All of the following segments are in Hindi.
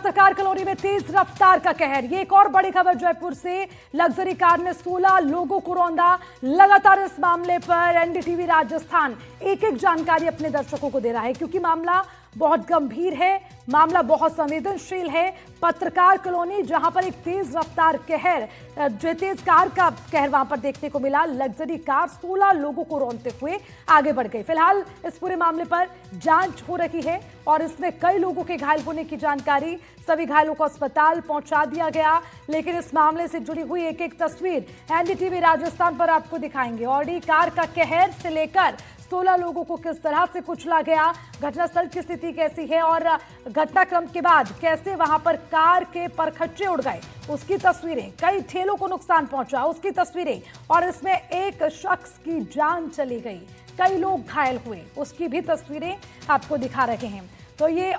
पत्रकार कॉलोनी में तेज रफ्तार का कहर। ये एक और बड़ी खबर जयपुर से। लग्जरी कार ने 16 लोगों को रौंदा। लगातार इस मामले पर एनडीटीवी राजस्थान एक एक जानकारी अपने दर्शकों को दे रहा है, क्योंकि मामला बहुत गंभीर है, मामला बहुत संवेदनशील है। पत्रकार कॉलोनी जहां पर एक तेज रफ्तार कहर, जो तेज कार का कहर वहां पर देखने को मिला। लग्जरी कार 16 लोगों को रौंदते हुए आगे बढ़ गई। फिलहाल इस पूरे मामले पर जांच हो रही है और इसमें कई लोगों के घायल होने की जानकारी। सभी घायलों को अस्पताल पहुंचा दिया गया, लेकिन इस मामले से जुड़ी हुई एक एक तस्वीर एनडीटीवी राजस्थान पर आपको दिखाएंगे। ऑडी कार का कहर से लेकर 16 लोगों को किस तरह से कुचला गया, घटनास्थल की स्थिति कैसी है और घटनाक्रम के बाद कैसे वहां पर कार के परखच्चे उड़ गए, उसकी तस्वीरें। कई ठेलों को नुकसान पहुंचा, उसकी तस्वीरें। और इसमें एक शख्स की जान चली गई, कई लोग घायल हुए, उसकी भी तस्वीरें आपको दिखा रहे हैं। तो ये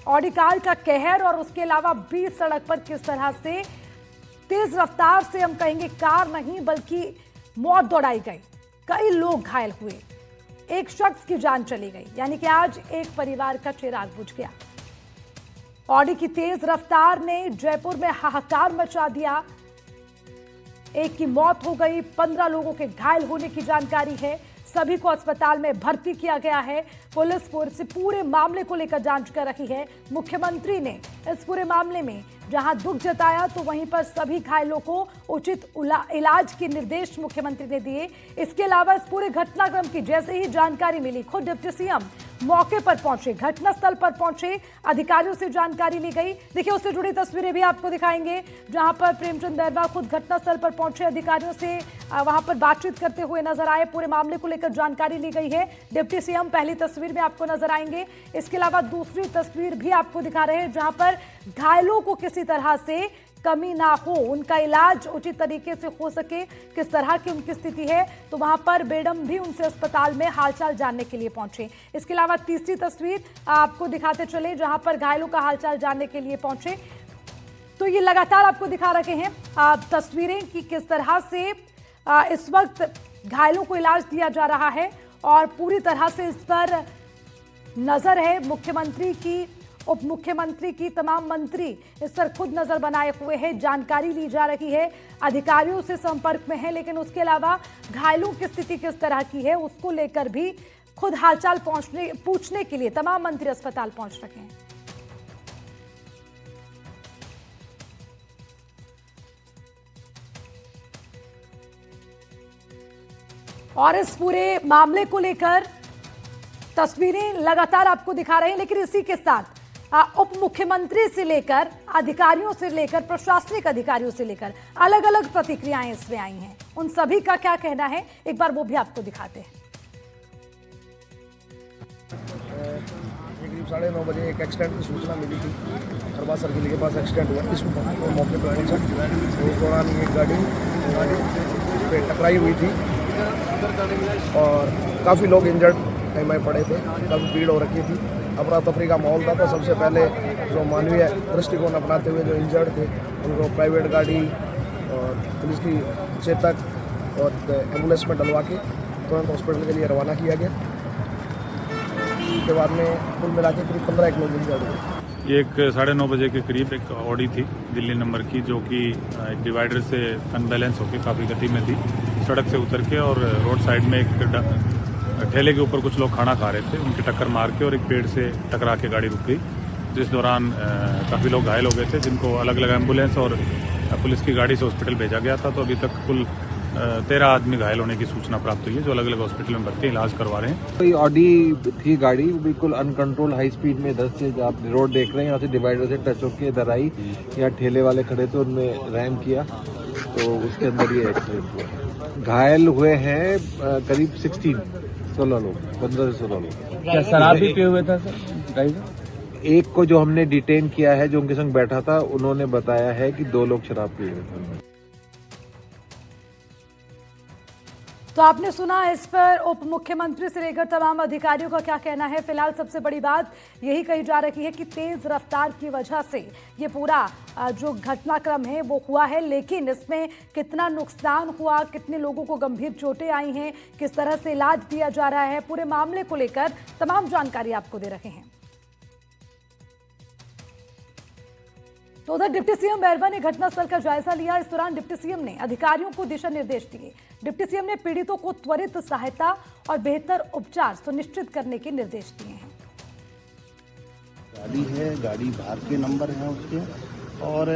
ऑडी कार का कहर और उसके अलावा बीच सड़क पर किस तरह से तेज रफ्तार से, हम कहेंगे कार नहीं बल्कि मौत दौड़ाई गई, कई लोग घायल हुए, एक शख्स की जान चली गई। यानी कि आज एक परिवार का चिराग बुझ गया। ऑडी की तेज रफ्तार ने जयपुर में हाहाकार मचा दिया। एक की मौत हो गई, 15 लोगों के घायल होने की जानकारी है। सभी को अस्पताल में भर्ती किया गया है। पुलिस पूरे मामले को लेकर जांच कर रही है। मुख्यमंत्री ने इस पूरे मामले में जहां दुख जताया, तो वहीं पर सभी घायलों को उचित इलाज के निर्देश मुख्यमंत्री ने दिए। इसके अलावा इस पूरे घटनाक्रम की जैसे ही जानकारी मिली, खुद डिप्टी सीएम मौके पर पहुंचे, घटनास्थल पर पहुंचे, अधिकारियों से जानकारी ली गई। देखिए, उससे जुड़ी तस्वीरें भी आपको दिखाएंगे, जहां पर प्रेमचंद बैरवा खुद घटनास्थल पर पहुंचे, अधिकारियों से वहां पर बातचीत करते हुए नजर आए। पूरे मामले को लेकर जानकारी ली गई है। डिप्टी सीएम पहली तस्वीर में आपको नजर आएंगे। इसके अलावा दूसरी तस्वीर भी आपको दिखा रहे हैं, जहां पर घायलों को किसी तरह से कमी ना हो, उनका इलाज उचित तरीके से हो सके, किस तरह की उनकी स्थिति है। तो वहां पर बेडम भी उनसे अस्पताल में हालचाल जानने के लिए पहुंचे। इसके अलावा तीसरी तस्वीर आपको दिखाते चले, जहां पर घायलों का हालचाल जानने के लिए पहुंचे। तो ये लगातार आपको दिखा रहे हैं तस्वीरें कि किस तरह से इस वक्त घायलों को इलाज दिया जा रहा है और पूरी तरह से इस पर नजर है मुख्यमंत्री की, उप मुख्यमंत्री की, तमाम मंत्री इस पर खुद नजर बनाए हुए हैं। जानकारी ली जा रही है, अधिकारियों से संपर्क में है, लेकिन उसके अलावा घायलों की स्थिति किस तरह की है उसको लेकर भी खुद हालचाल पूछने के लिए तमाम मंत्री अस्पताल पहुंच रहे हैं। और इस पूरे मामले को लेकर तस्वीरें लगातार आपको दिखा रहे हैं, लेकिन इसी के साथ उप मुख्यमंत्री से लेकर अधिकारियों से लेकर प्रशासनिक अधिकारियों से लेकर अलग अलग प्रतिक्रियाएं इसमें आई हैं। उन सभी का क्या कहना है, एक बार वो भी आपको दिखाते हैं। करीब 9:30 बजे एक एक्सीडेंट की सूचना मिली थी। खरबा सर्किल के पास एक्सीडेंट हुआ, इस मौके पर पहुंचा। तो उस दौरान ये गाड़ी पे टकराई हुई थी और काफ़ी लोग इंजर्ड में पड़े थे, काफ़ी भीड़ हो रखी थी, अफरा तफरी का माहौल था। तो सबसे पहले जो मानवीय दृष्टिकोण अपनाते हुए जो इंजर्ड थे उनको प्राइवेट गाड़ी और पुलिस की चेतक और एम्बुलेंस में डलवा के तुरंत हॉस्पिटल के लिए रवाना किया गया। उसके बाद में कुल मिला के करीब 15 लोग इंजर्ड हुए। एक 9:30 बजे के करीब एक ऑडी थी दिल्ली नंबर की, जो कि डिवाइडर से अनबैलेंस होकर काफ़ी गति में थी, सड़क से उतर के और रोड साइड में एक ठेले के ऊपर कुछ लोग खाना खा रहे थे, उनकी टक्कर मार के और एक पेड़ से टकरा के गाड़ी रुक गई, जिस दौरान काफ़ी लोग घायल हो गए थे, जिनको अलग अलग एम्बुलेंस और पुलिस की गाड़ी से हॉस्पिटल भेजा गया था। तो अभी तक कुल 13 आदमी घायल होने की सूचना प्राप्त हुई है, जो अलग अलग हॉस्पिटल में भर्ती इलाज करवा रहे हैं। कोई ऑडी थी गाड़ी, बिल्कुल अनकंट्रोल हाई स्पीड में 10 से, आप रोड देख रहे हैं, यहाँ से डिवाइडर से टच होकर इधर आई। यहाँ ठेले वाले खड़े थे, उनमें रैम किया तो उसके अंदर ये एक्सीडेंट हुआ। घायल हुए हैं करीब 16 लोग, 15 से 16 लोग। क्या शराब भी पिए हुए था सर ड्राइवर? एक को जो हमने डिटेन किया है, जो उनके संग बैठा था, उन्होंने बताया है कि 2 लोग शराब पिए हुए थे। तो आपने सुना इस पर उप मुख्यमंत्री से लेकर तमाम अधिकारियों का क्या कहना है। फिलहाल सबसे बड़ी बात यही कही जा रही है कि तेज रफ्तार की वजह से ये पूरा जो घटनाक्रम है वो हुआ है, लेकिन इसमें कितना नुकसान हुआ, कितने लोगों को गंभीर चोटें आई हैं, किस तरह से इलाज दिया जा रहा है, पूरे मामले को लेकर तमाम जानकारी आपको दे रहे हैं। तो उधर डिप्टी सीएम मेहरबा ने घटनास्थल का जायजा लिया। इस दौरान डिप्टी सीएम ने अधिकारियों को दिशा निर्देश दिए। डिप्टी सीएम ने पीड़ितों को त्वरित सहायता और बेहतर उपचार सुनिश्चित करने के निर्देश दिए हैं। गाड़ी है, गाड़ी बाहर के नंबर हैं उसके, और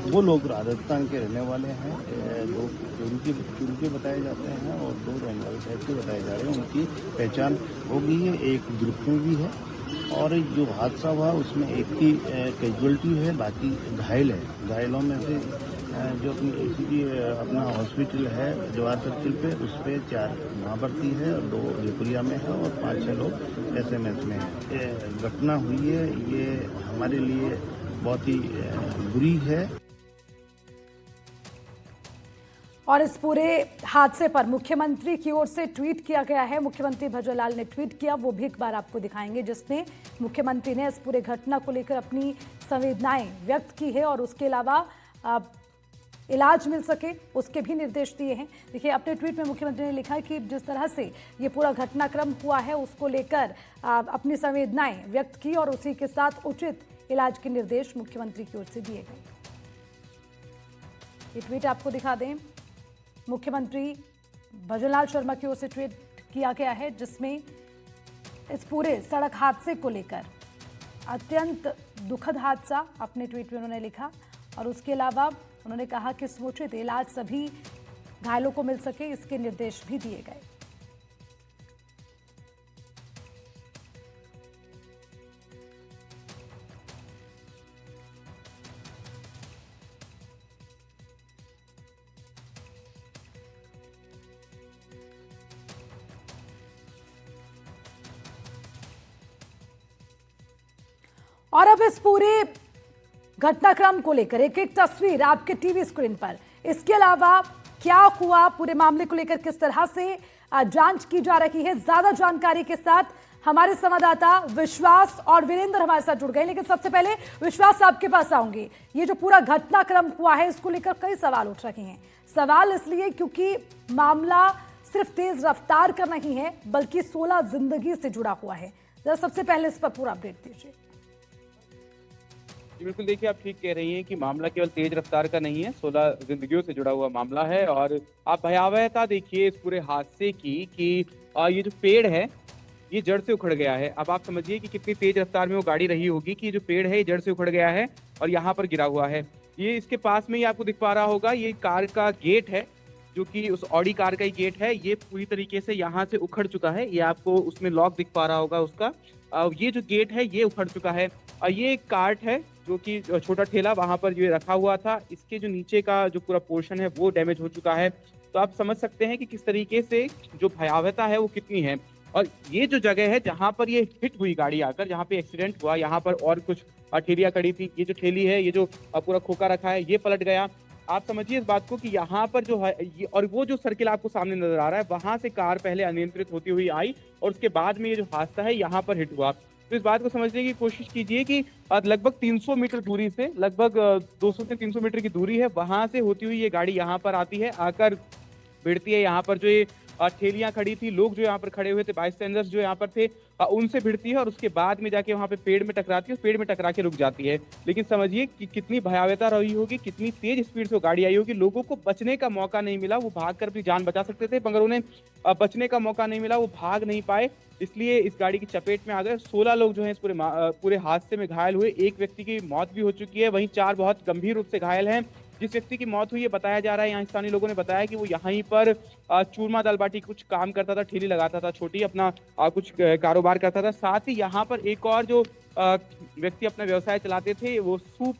वो लोग राजस्थान के रहने वाले हैं। दो चुनके बताए जाते हैं और 2 रंगाल साइड के बताए जा रहे हैं। उनकी पहचान हो गई है, एक ग्रुप में भी है। और जो हादसा हुआ उसमें एक की कैजुअलिटी है, बाकी घायल है। घायलों में से जो अपनी ACG अपना हॉस्पिटल है जवाहर सर्किल पे, उस पर 4 वहाँ भर्ती है, 2 जयपुरिया में है और 5-6 लोग SMS में है। ये घटना हुई है, ये हमारे लिए बहुत ही बुरी है। और इस पूरे हादसे पर मुख्यमंत्री की ओर से ट्वीट किया गया है। मुख्यमंत्री भजनलाल ने ट्वीट किया, वो भी एक बार आपको दिखाएंगे, जिसमें मुख्यमंत्री ने इस पूरे घटना को लेकर अपनी संवेदनाएं व्यक्त की है और उसके अलावा इलाज मिल सके उसके भी निर्देश दिए हैं। देखिए, अपने ट्वीट में मुख्यमंत्री ने लिखा है कि जिस तरह से ये पूरा घटनाक्रम हुआ है उसको लेकर अपनी संवेदनाएं व्यक्त की और उसी के साथ उचित इलाज के निर्देश मुख्यमंत्री की ओर से दिए गए। ये ट्वीट आपको दिखा दें, मुख्यमंत्री भजनलाल शर्मा की ओर से ट्वीट किया गया है, जिसमें इस पूरे सड़क हादसे को लेकर अत्यंत दुखद हादसा अपने ट्वीट में उन्होंने लिखा और उसके अलावा उन्होंने कहा कि समुचित इलाज सभी घायलों को मिल सके इसके निर्देश भी दिए गए। और अब इस पूरे घटनाक्रम को लेकर एक एक तस्वीर आपके टीवी स्क्रीन पर। इसके अलावा क्या हुआ, पूरे मामले को लेकर किस तरह से जांच की जा रही है, ज्यादा जानकारी के साथ हमारे संवाददाता विश्वास और वीरेंद्र हमारे साथ जुड़ गए। लेकिन सबसे पहले विश्वास, आपके पास आऊंगी। ये जो पूरा घटनाक्रम हुआ है इसको लेकर कई सवाल उठ रहे हैं। सवाल इसलिए क्योंकि मामला सिर्फ तेज रफ्तार का नहीं है बल्कि 16 जिंदगी से जुड़ा हुआ है। जरा सबसे पहले इस पर पूरा अपडेट दीजिए। जी बिल्कुल, देखिए आप ठीक कह रही हैं कि मामला केवल तेज रफ्तार का नहीं है, 16 जिंदगियों से जुड़ा हुआ मामला है। और आप भयावहता देखिए इस पूरे हादसे की कि ये जो पेड़ है ये जड़ से उखड़ गया है। अब आप समझिए कि कितनी तेज रफ्तार में वो गाड़ी रही होगी कि जो पेड़ है ये जड़ से उखड़ गया है और यहाँ पर गिरा हुआ है। ये इसके पास में ही आपको दिख पा रहा होगा, ये कार का गेट है जो कि उस ऑडी कार का ही गेट है। ये पूरी तरीके से यहाँ से उखड़ चुका है, ये आपको उसमें लॉक दिख पा रहा होगा उसका। ये जो गेट है ये उखड़ चुका है। ये एक कार्ट है जो कि छोटा ठेला वहां पर ये रखा हुआ था, इसके जो नीचे का जो पूरा पोर्शन है वो डैमेज हो चुका है। तो आप समझ सकते हैं कि किस तरीके से जो भयावहता है वो कितनी है। और ये जो जगह है जहां पर ये हिट हुई गाड़ी आकर, जहां पे एक्सीडेंट हुआ, यहाँ पर और कुछ ठेलियां खड़ी थी। ये जो ठेली है, ये जो पूरा खोखा रखा है, ये पलट गया। आप समझिए इस बात को कि यहाँ पर जो है और वो जो सर्किल आपको सामने नजर आ रहा है, वहां से कार पहले अनियंत्रित होती हुई आई और उसके बाद में ये जो हादसा है यहाँ पर हिट हुआ। तो इस बात को समझने की कोशिश कीजिए कि लगभग 300 मीटर दूरी से, लगभग 200 से 300 मीटर की दूरी है, वहां से होती हुई ये गाड़ी यहाँ पर आती है, आकर भिड़ती है। यहाँ पर जो ये ठेलियां खड़ी थी, लोग जो यहाँ पर खड़े हुए थे, बाइस्टैंडर्स जो यहाँ पर थे, उनसे भिड़ती है और उसके बाद में जाके वहाँ पे पेड़ में टकराती है, पेड़ में टकरा के रुक जाती है। लेकिन समझिए कि कितनी भयावहता रही होगी, कितनी तेज स्पीड से वो गाड़ी आई होगी। लोगों को बचने का मौका नहीं मिला, वो भाग कर अपनी जान बचा सकते थे मगर उन्हें बचने का मौका नहीं मिला, वो भाग नहीं पाए, इसलिए इस गाड़ी की चपेट में आ गए। 16 लोग जो है इस पूरे हादसे में घायल हुए। एक व्यक्ति की मौत भी हो चुकी है, वहीं 4 बहुत गंभीर रूप से घायल हैं। जिस व्यक्ति की मौत हुई है बताया जा रहा है, यहाँ स्थानीय लोगों ने बताया कि वो यहीं पर चूरमा दाल बाटी कुछ काम करता था, ठेली लगाता था छोटी, अपना कुछ कारोबार करता था। साथ ही यहाँ पर एक और जो व्यक्ति अपना व्यवसाय चलाते थे, वो सूप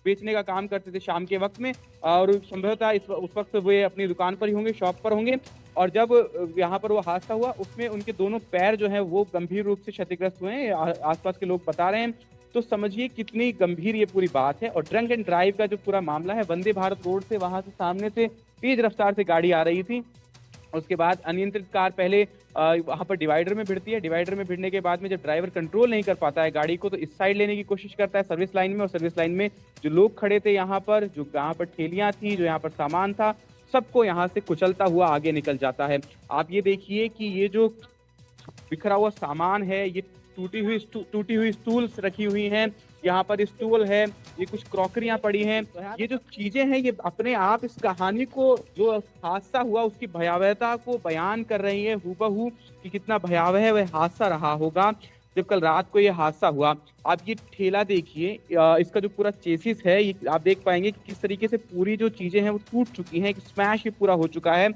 बेचने का काम करते थे शाम के वक्त में, और संभवतः उस वक्त वे अपनी दुकान पर ही होंगे, शॉप पर होंगे। और जब यहाँ पर वो हादसा हुआ उसमें उनके दोनों पैर जो है वो गंभीर रूप से क्षतिग्रस्त हुए हैं, आसपास के लोग बता रहे हैं। तो समझिए कितनी गंभीर ये पूरी बात है। और ड्रंक एंड ड्राइव का जो पूरा मामला है, वंदे भारत रोड से वहां से सामने से तेज रफ्तार से गाड़ी आ रही थी, उसके बाद अनियंत्रित कार पहले वहां पर डिवाइडर में भिड़ती है। डिवाइडर में भिड़ने के बाद में जब ड्राइवर कंट्रोल नहीं कर पाता है गाड़ी को, तो इस साइड लेने की कोशिश करता है सर्विस लाइन में, और सर्विस लाइन में जो लोग खड़े थे यहाँ पर, जो यहाँ पर ठेलियां थी, जो यहाँ पर सामान था, सबको यहाँ से कुचलता हुआ आगे निकल जाता है। आप ये देखिए कि ये जो बिखरा हुआ सामान है, ये टूटी हुई स्टूल्स रखी हुई हैं, यहाँ पर स्टूल है, ये कुछ क्रॉकरियां पड़ी हैं। ये जो चीजें हैं ये अपने आप इस कहानी को, जो हादसा हुआ उसकी भयावहता को बयान कर रही है हूबहू, कि कितना भयावह वह हादसा रहा होगा जब कल रात को ये हादसा हुआ। आप ये ठेला देखिए, इसका जो पूरा चेसिस है, ये आप देख पाएंगे कि किस तरीके से पूरी जो चीजें हैं वो टूट चुकी हैं, स्मैश ही पूरा हो चुका है।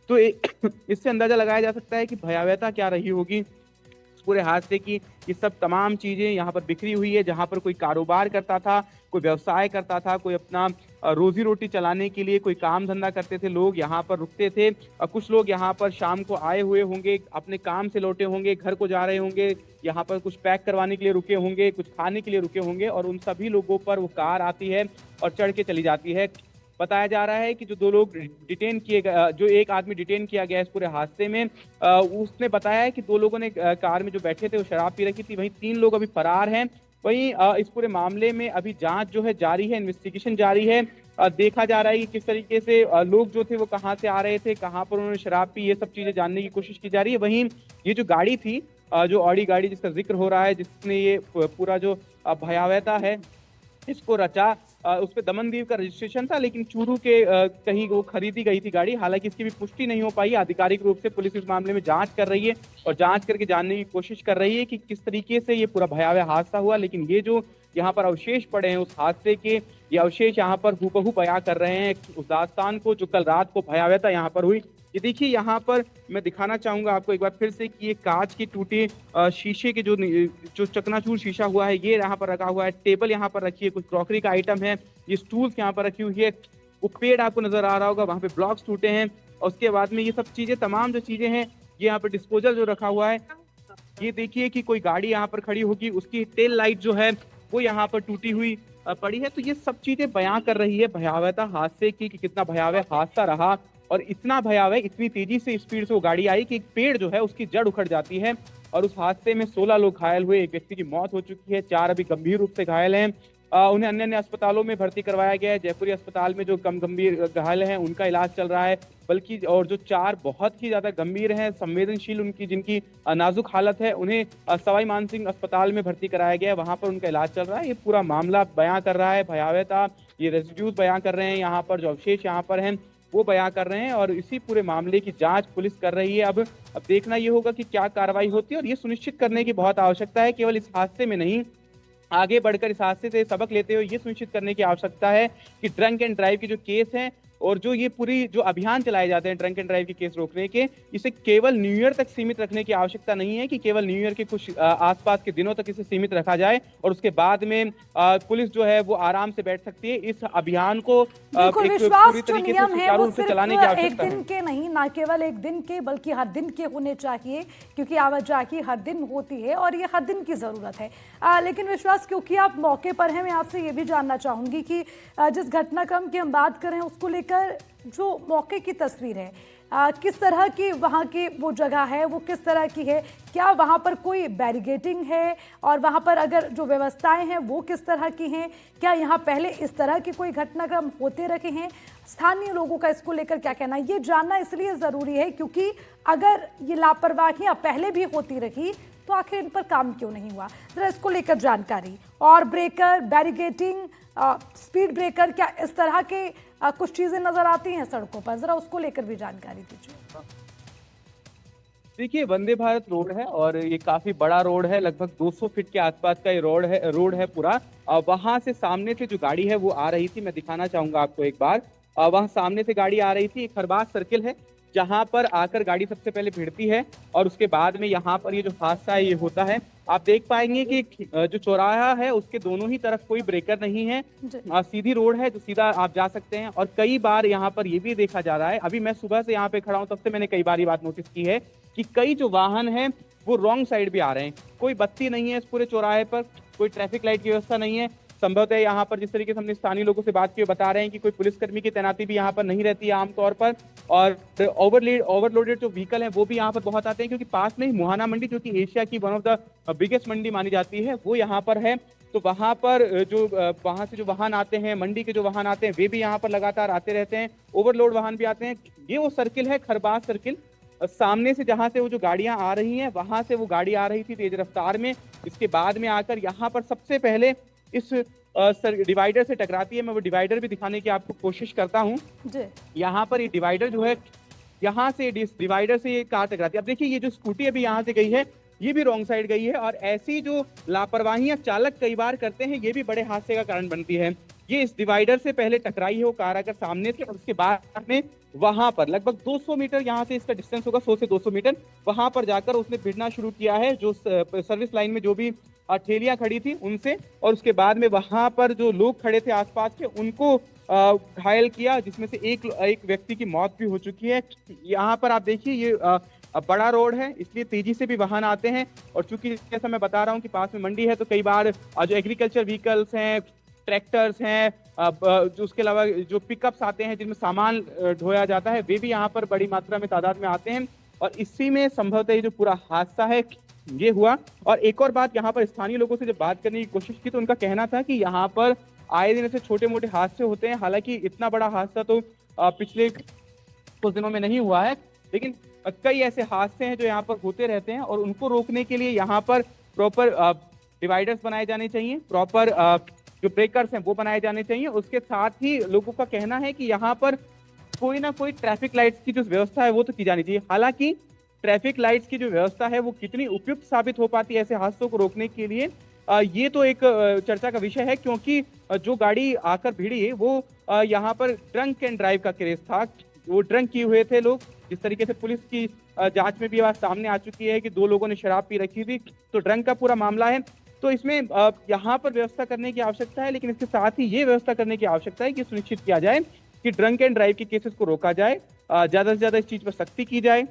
तो इससे अंदाजा लगाया जा सकता है कि भयावहता क्या रही होगी पूरे हादसे की। ये सब तमाम चीजें यहाँ पर बिखरी हुई है। जहाँ पर कोई कारोबार करता था, कोई व्यवसाय करता था, कोई अपना रोजी रोटी चलाने के लिए कोई काम धंधा करते थे, लोग यहाँ पर रुकते थे। कुछ लोग यहाँ पर शाम को आए हुए होंगे, अपने काम से लौटे होंगे, घर को जा रहे होंगे, यहाँ पर कुछ पैक करवाने के लिए रुके होंगे, कुछ खाने के लिए रुके होंगे, और उन सभी लोगों पर वो कार आती है और चढ़ के चली जाती है। बताया जा रहा है कि जो 2 लोग डिटेन किए गए, जो एक आदमी डिटेन किया गया इस पूरे हादसे में, उसने बताया है कि 2 लोगों ने कार में जो बैठे थे वो शराब पी रखी थी। वहीं 3 लोग अभी फरार हैं। वहीं इस पूरे मामले में अभी जांच जो है जारी है, इन्वेस्टिगेशन जारी है। देखा जा रहा है कि किस तरीके से लोग जो थे वो कहाँ से आ रहे थे, कहाँ पर उन्होंने शराब पी, ये सब चीजें जानने की कोशिश की जा रही है। वहीं ये जो गाड़ी थी, जो ऑडी गाड़ी जिसका जिक्र हो रहा है, जिसने ये पूरा जो भयावहता है इसको रचा, उस पे दमनदीप का रजिस्ट्रेशन था, लेकिन चूरू के कहीं वो खरीदी गई थी गाड़ी। हालांकि इसकी भी पुष्टि नहीं हो पाई। आधिकारिक रूप से पुलिस इस मामले में जांच कर रही है और जांच करके जानने की कोशिश कर रही है कि किस तरीके से ये पूरा भयावह हादसा हुआ। लेकिन ये जो यहाँ पर अवशेष पड़े हैं उस हादसे के, ये अवशेष यहाँ पर हूबहू बयां कर रहे हैं उस दास्तान को जो कल रात को भयावहता यहाँ पर हुई। ये देखिए, यहाँ पर मैं दिखाना चाहूंगा आपको एक बार फिर से कि ये कांच की टूटी शीशे के जो चकनाचूर शीशा हुआ है, ये यहाँ पर रखा हुआ है। टेबल यहाँ पर रखी है, कुछ क्रॉकरी का आइटम है, ये स्टूल्स यहाँ पर रखी हुई है। वो पेड़ आपको नजर आ रहा होगा, वहाँ पे ब्लॉक्स टूटे हैं। और उसके बाद में ये सब चीजें, तमाम जो चीजें हैं, ये यहाँ पर डिस्पोजल जो रखा हुआ है। ये देखिए कि कोई गाड़ी यहाँ पर खड़ी होगी, उसकी टेल लाइट जो है वो यहाँ पर टूटी हुई पड़ी है। तो ये सब चीजें बयां कर रही है भयावहता हादसे की, कि कितना भयावह हादसा रहा। और इतना भयावह, इतनी तेजी से स्पीड से वो गाड़ी आई कि एक पेड़ जो है उसकी जड़ उखड़ जाती है। और उस हादसे में 16 लोग घायल हुए, एक व्यक्ति की मौत हो चुकी है, 4 अभी गंभीर रूप से घायल हैं। उन्हें अन्य अन्य अस्पतालों में भर्ती करवाया गया है। जयपुरी अस्पताल में जो कम गंभीर घायल हैं उनका इलाज चल रहा है, बल्कि और जो 4 बहुत ही ज्यादा गंभीर हैं, संवेदनशील उनकी जिनकी नाजुक हालत है, उन्हें सवाई मानसिंह अस्पताल में भर्ती कराया गया है, वहां पर उनका इलाज चल रहा है। ये पूरा मामला बयां कर रहा है भयावहता, ये रेसिड्यूज बयां कर रहे हैं, यहाँ पर जो अवशेष यहाँ पर हैं वो बयां कर रहे हैं। और इसी पूरे मामले की जांच पुलिस कर रही है। अब देखना ये होगा कि क्या कार्रवाई होती है, और ये सुनिश्चित करने की बहुत आवश्यकता है, केवल इस हादसे में नहीं, आगे बढ़कर इस हादसे से सबक लेते हुए ये सुनिश्चित करने की आवश्यकता है कि ड्रंक एंड ड्राइव के जो केस हैं और जो ये पूरी जो अभियान चलाए जाते हैं ड्रंक एंड ड्राइव के केस रोकने के, इसे केवल न्यू ईयर तक सीमित रखने की आवश्यकता नहीं है कि केवल न्यू ईयर के कुछ आसपास के दिनों तक इसे सीमित रखा जाए और उसके बाद में पुलिस जो है वो आराम से बैठ सकती है। इस अभियान को एक पूरी तरीके से सुचारू रूप से चलाने की आवश्यकता है। एक दिन के नहीं, ना केवल एक दिन के, बल्कि हर दिन के होने चाहिए, क्योंकि आवाजाही हर दिन होती है और ये हर दिन की जरूरत है। लेकिन विश्वास, क्योंकि आप मौके पर हैं, मैं आपसे ये भी जानना चाहूंगी कि जिस घटनाक्रम की हम बात कर रहे हैं उसको लेकर जो मौके की तस्वीर है, किस तरह की वहाँ की वो जगह है, वो किस तरह की है, क्या वहाँ पर कोई बैरिगेटिंग है, और वहाँ पर अगर जो व्यवस्थाएं हैं वो किस तरह की हैं, क्या यहाँ पहले इस तरह के कोई घटनाक्रम होते रहे हैं, स्थानीय लोगों का इसको लेकर क्या कहना है, ये जानना इसलिए ज़रूरी है क्योंकि अगर ये लापरवाहियाँ पहले भी होती रही तो आखिर इन पर काम क्यों नहीं हुआ। जरा इसको लेकर जानकारी, और ब्रेकर, बैरिगेटिंग, स्पीड ब्रेकर, क्या इस तरह के कुछ चीजें नजर आती हैं सड़कों पर, जरा उसको लेकर भी जानकारी दीजिए। देखिए, वंदे भारत रोड है और ये काफी बड़ा रोड है, लगभग 200 फीट के आसपास का ये रोड है पूरा। वहां से सामने से जो गाड़ी है वो आ रही थी, मैं दिखाना चाहूंगा आपको एक बार। वहां सामने से गाड़ी आ रही थी, एक खरबास सर्किल है जहां पर आकर गाड़ी सबसे पहले भिड़ती है और उसके बाद में यहाँ पर ये जो हादसा है ये होता है। आप देख पाएंगे कि जो चौराहा है उसके दोनों ही तरफ कोई ब्रेकर नहीं है, सीधी रोड है, जो सीधा आप जा सकते हैं। और कई बार यहाँ पर ये भी देखा जा रहा है, अभी मैं सुबह से यहाँ पे खड़ा हूँ तब से मैंने कई बार ये बात नोटिस की है कि कई जो वाहन हैं वो रॉन्ग साइड भी आ रहे हैं। कोई बत्ती नहीं है इस पूरे चौराहे पर, कोई ट्रैफिक लाइट की व्यवस्था नहीं है। संभवतः यहाँ पर जिस तरीके से हमने स्थानीय लोगों से बात की बता रहे हैं कि कोई पुलिसकर्मी की तैनाती भी यहाँ पर नहीं रहती है आमतौर पर। और ओवरलोडेड जो व्हीकल हैं वो भी यहाँ पर बहुत आते हैं, क्योंकि पास में ही मुहाना मंडी, जो कि एशिया की वन ऑफ द बिगेस्ट मंडी मानी जाती है, वो यहाँ पर है। तो वहाँ पर जो वहाँ से जो वाहन आते हैं, मंडी के जो वाहन आते हैं, वे भी यहाँ पर लगातार आते रहते हैं। ओवरलोड वाहन भी आते हैं। ये वो सर्किल है, खरबास सर्किल, सामने से जहां से वो जो गाड़ियां आ रही हैं वहां से वो गाड़ी आ रही थी तेज रफ्तार में, इसके बाद में आकर यहाँ पर सबसे पहले इस डिवाइडर से टकराती है। मैं वो डिवाइडर भी दिखाने की आपको कोशिश करता हूँ। जी यहाँ पर ये डिवाइडर जो है, यहाँ से डिवाइडर से ये कार टकराती है। अब देखिए ये जो स्कूटी अभी यहाँ से गई है ये भी रॉन्ग साइड गई है, और ऐसी जो लापरवाहियां चालक कई बार करते हैं ये भी बड़े हादसे का कारण बनती है। ये इस डिवाइडर से पहले टकराई है वो कार आकर सामने से, और उसके बाद में वहां पर लगभग 200 मीटर यहाँ से इसका डिस्टेंस होगा, 100 से 200 मीटर, वहां पर जाकर उसने भिड़ना शुरू किया है जो सर्विस लाइन में जो भी ठेलियां खड़ी थी उनसे, और उसके बाद में वहां पर जो लोग खड़े थे आसपास के उनको घायल किया, जिसमें से एक व्यक्ति की मौत भी हो चुकी है। यहाँ पर आप देखिए ये बड़ा रोड है, इसलिए तेजी से भी वाहन आते हैं, और चूंकि जैसा मैं बता रहा हूँ कि पास में मंडी है तो कई बार जो एग्रीकल्चर व्हीकल्स हैं, ट्रैक्टर्स हैं, जो उसके अलावा जो पिकअप्स आते हैं जिनमें सामान ढोया जाता है, वे भी यहाँ पर बड़ी मात्रा में तादाद में आते हैं, और इसी में संभवतः ये जो पूरा हादसा है ये हुआ। और एक और बात, यहाँ पर स्थानीय लोगों से जब बात करने की कोशिश की तो उनका कहना था कि यहाँ पर आए दिन ऐसे छोटे मोटे हादसे होते हैं, हालांकि इतना बड़ा हादसा तो पिछले कुछ दिनों में नहीं हुआ है, लेकिन कई ऐसे हादसे हैं जो यहाँ पर होते रहते हैं, और उनको रोकने के लिए यहाँ पर प्रॉपर डिवाइडर्स बनाए जाने चाहिए, प्रॉपर जो ब्रेकर्स हैं वो बनाए जाने चाहिए। उसके साथ ही लोगों का कहना है कि यहाँ पर कोई ना कोई ट्रैफिक लाइट्स की जो व्यवस्था है वो तो की जानी चाहिए। हालांकि ट्रैफिक लाइट्स की जो व्यवस्था है वो कितनी उपयुक्त साबित हो पाती है ऐसे हादसों को रोकने के लिए, ये तो एक चर्चा का विषय है, क्योंकि जो गाड़ी आकर भिड़ी वो यहाँ पर ड्रंक एंड ड्राइव का केस था, वो ड्रंक किए हुए थे लोग। जिस तरीके से पुलिस की जांच में भी बात सामने आ चुकी है कि 2 लोगों ने शराब पी रखी थी, तो ड्रंक का पूरा मामला है। तो इसमें यहाँ पर व्यवस्था करने की आवश्यकता है, लेकिन इसके साथ ही ये व्यवस्था करने की आवश्यकता है कि सुनिश्चित किया जाए कि ड्रंक एंड ड्राइव के केसेस को रोका जाए, ज्यादा से ज्यादा इस चीज पर सख्ती की जाए,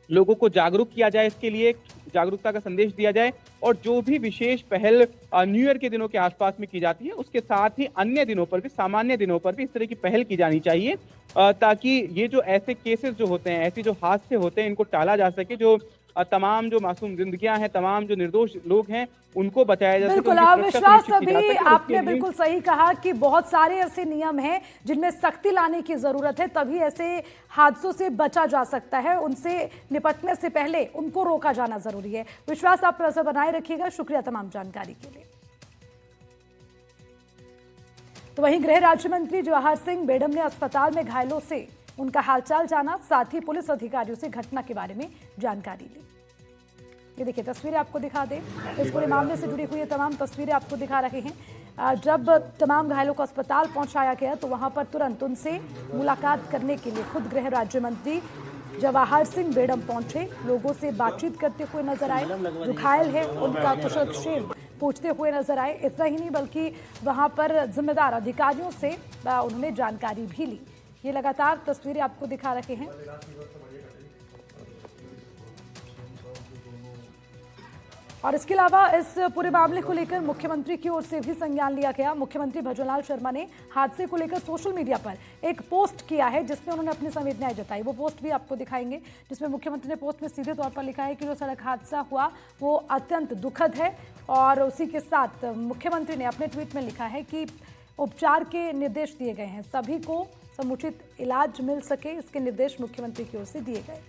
लोगों को जागरूक किया जाए, इसके लिए जागरूकता का संदेश दिया जाए, और जो भी विशेष पहल न्यू ईयर के दिनों के आसपास में की जाती है उसके साथ ही अन्य दिनों पर भी, सामान्य दिनों पर भी इस तरह की पहल की जानी चाहिए, ताकि ये जो ऐसे केसेस जो होते हैं, ऐसे जो हादसे होते हैं, इनको टाला जा सके। जो तमाम जो मासूम जिंदगियां हैं, तमाम जो निर्दोष लोग हैं, उनको बचाया जा सके। बिल्कुल विश्वास, अभी आपने बिल्कुल सही कहा कि बहुत सारे ऐसे नियम हैं जिनमें सख्ती लाने की जरूरत है, तभी ऐसे हादसों से बचा जा सकता है, उनसे निपटने से पहले उनको रोका जाना जरूरी है। विश्वास, आप नजर बनाए रखिएगा, शुक्रिया तमाम जानकारी के लिए। तो वहीं गृह राज्य मंत्री जवाहर सिंह बेडम ने अस्पताल में घायलों से उनका हालचाल जाना, साथ ही पुलिस अधिकारियों से घटना के बारे में जानकारी ली। ये देखिए तस्वीरें आपको दिखा दें, इस पूरे मामले से जुड़ी हुई ये तमाम तस्वीरें आपको दिखा रहे हैं। जब तमाम घायलों को अस्पताल पहुंचाया गया तो वहां पर तुरंत उनसे मुलाकात करने के लिए खुद गृह राज्य मंत्री जवाहर सिंह बेडम पहुंचे, लोगों से बातचीत करते हुए नजर आए, जो घायल है उनका कुशलक्षेम पूछते हुए नजर आए। इतना ही नहीं बल्कि वहां पर जिम्मेदार अधिकारियों से उन्होंने जानकारी भी ली। ये लगातार तस्वीरें आपको दिखा रहे हैं। और इसके अलावा इस पूरे मामले को लेकर मुख्यमंत्री की ओर से भी संज्ञान लिया गया। मुख्यमंत्री भजनलाल शर्मा ने हादसे को लेकर सोशल मीडिया पर एक पोस्ट किया है जिसमें उन्होंने अपनी संवेदनाएं जताई। वो पोस्ट भी आपको दिखाएंगे, जिसमें मुख्यमंत्री ने पोस्ट में सीधे तौर पर लिखा है कि जो सड़क हादसा हुआ वो अत्यंत दुखद है, और उसी के साथ मुख्यमंत्री ने अपने ट्वीट में लिखा है कि उपचार के निर्देश दिए गए हैं, सभी को समुचित इलाज मिल सके, इसके निर्देश मुख्यमंत्री की ओर से दिए गए।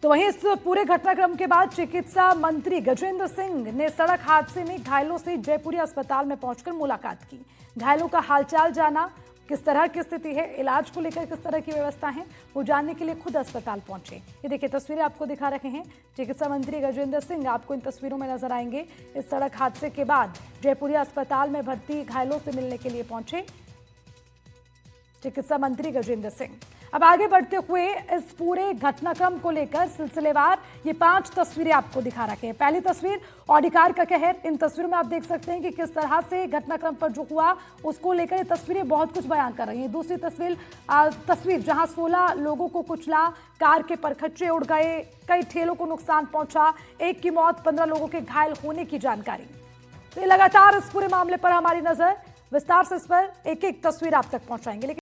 तो वहीं इस पूरे घटनाक्रम के बाद चिकित्सा मंत्री गजेंद्र सिंह ने सड़क हादसे में घायलों से जयपुरी अस्पताल में पहुंचकर मुलाकात की, घायलों का हालचाल जाना, किस तरह की स्थिति है, इलाज को लेकर किस तरह की व्यवस्था है, वो जानने के लिए खुद अस्पताल पहुंचे। ये देखिए तस्वीरें आपको दिखा रहे हैं, चिकित्सा मंत्री गजेंद्र सिंह आपको इन तस्वीरों में नजर आएंगे। इस सड़क हादसे के बाद जयपुरी अस्पताल में भर्ती घायलों से मिलने के लिए पहुंचे चिकित्सा मंत्री गजेंद्र सिंह। अब आगे बढ़ते हुए इस पूरे घटनाक्रम को लेकर सिलसिलेवार ये 5 तस्वीरें आपको दिखा रखे हैं। पहली तस्वीर ऑडी कार का कहर। इन तस्वीरों में आप देख सकते हैं कि किस तरह से घटनाक्रम पर जो हुआ उसको लेकर ये तस्वीरें बहुत कुछ बयान कर रही हैं। दूसरी तस्वीर जहां 16 लोगों को कुचला, कार के परखच्चे उड़ गए, कई ठेलों को नुकसान पहुंचा, एक की मौत, 15 लोगों के घायल होने की जानकारी। तो लगातार इस पूरे मामले पर हमारी नजर, विस्तार से इस पर एक एक तस्वीर आप तक पहुंचाएंगे।